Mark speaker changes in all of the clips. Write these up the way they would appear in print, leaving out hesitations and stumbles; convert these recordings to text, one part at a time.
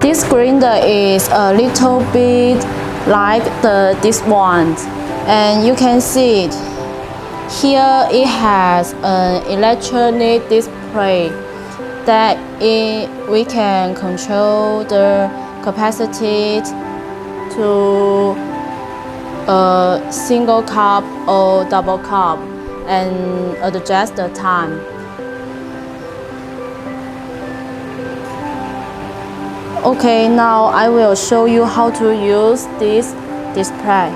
Speaker 1: This grinder is a little bit like this one, and you can see it. Here it has an electronic display that we can control the capacity to a single cup or double cup and adjust the time. Okay, now I will show you how to use this display.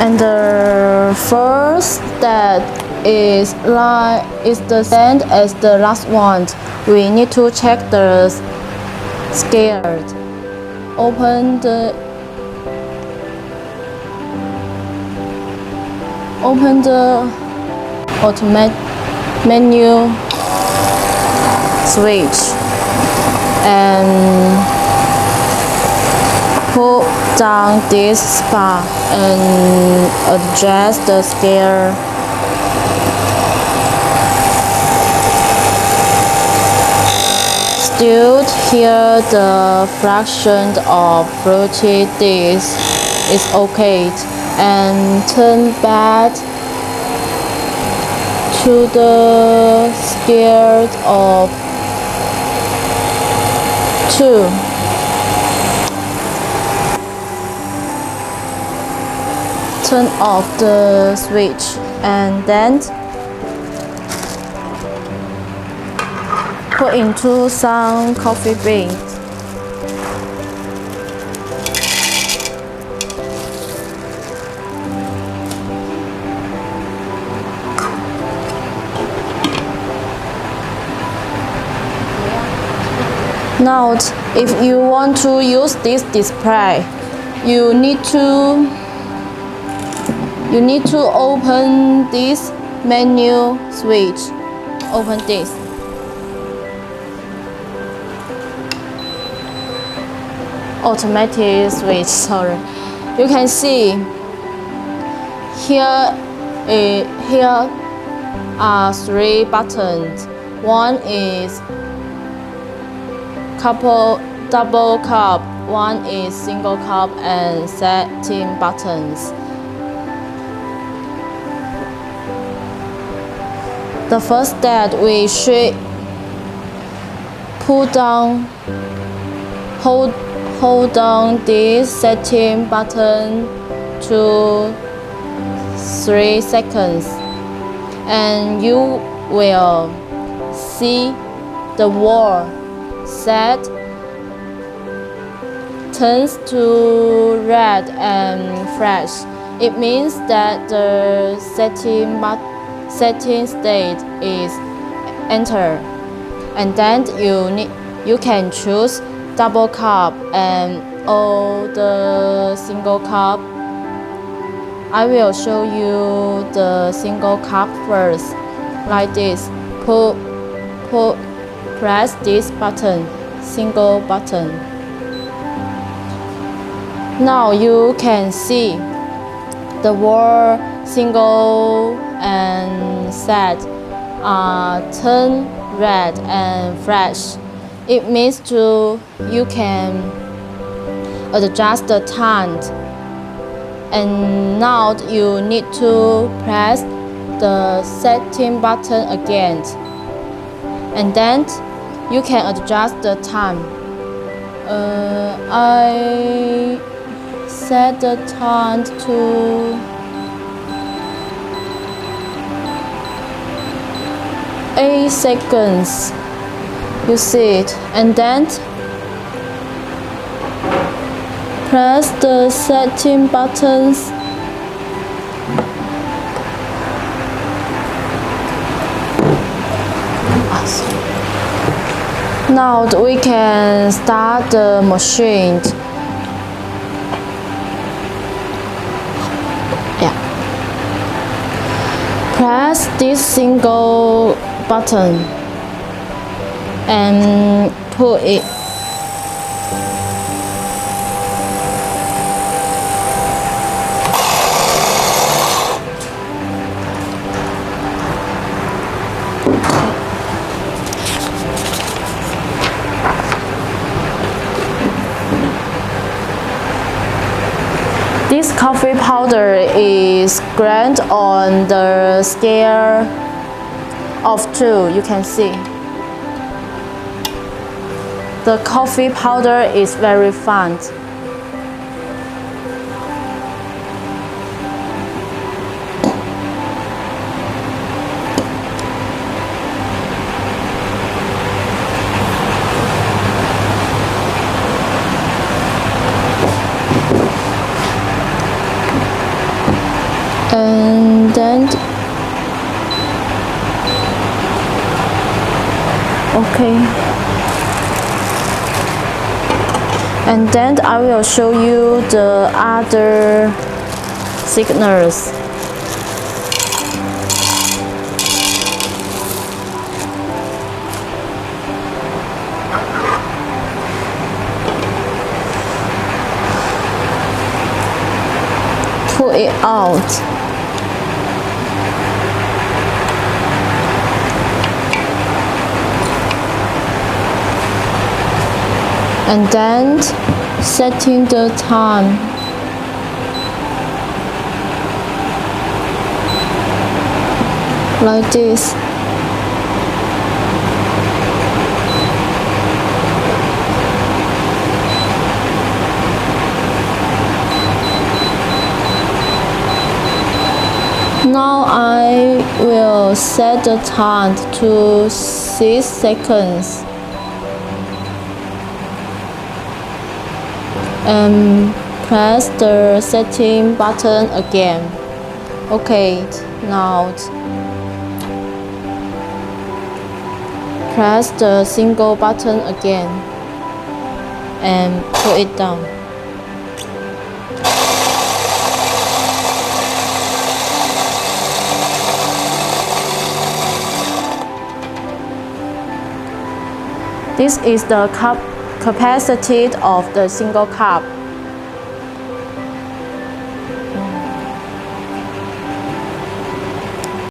Speaker 1: And the first step is the same as the last one. We need to check the scale. Open the automatic menu switch and pull down this bar and adjust the scale. Still here the fraction of fruity this is okay, and turn back to the scale of 2. Turn off the switch and then put into some coffee beans. Now, if you want to use this display, you need to open this menu switch. Open this. Automatic switch, sorry. You can see here are 3 buttons. One is double cup, one is single cup, and setting buttons. The first step, we should hold down this setting button to 3 seconds, and you will see the word set turns to red and flash. It means that the setting state is entered, and then you can choose double cup and or the single cup. I will show you the single cup first, like this. Press this button, single button. Now you can see the word single and set turn red and flash. It means you can adjust the time. And now you need to press the setting button again, and then you can adjust the time. I set the time to 8 seconds. You see it, and then press the setting buttons. Now we can start the machine. Yeah. Press this single button and pull it. This coffee powder is ground on the scale of 2, you can see. The coffee powder is very fine. And then, okay. And then I will show you the other signals. Pull it out. And then setting the time. Like this. Now I will set the time to 6 seconds. And press the setting button again. Okay, now press the single button again and pull it down. This is the capacity of the single cup.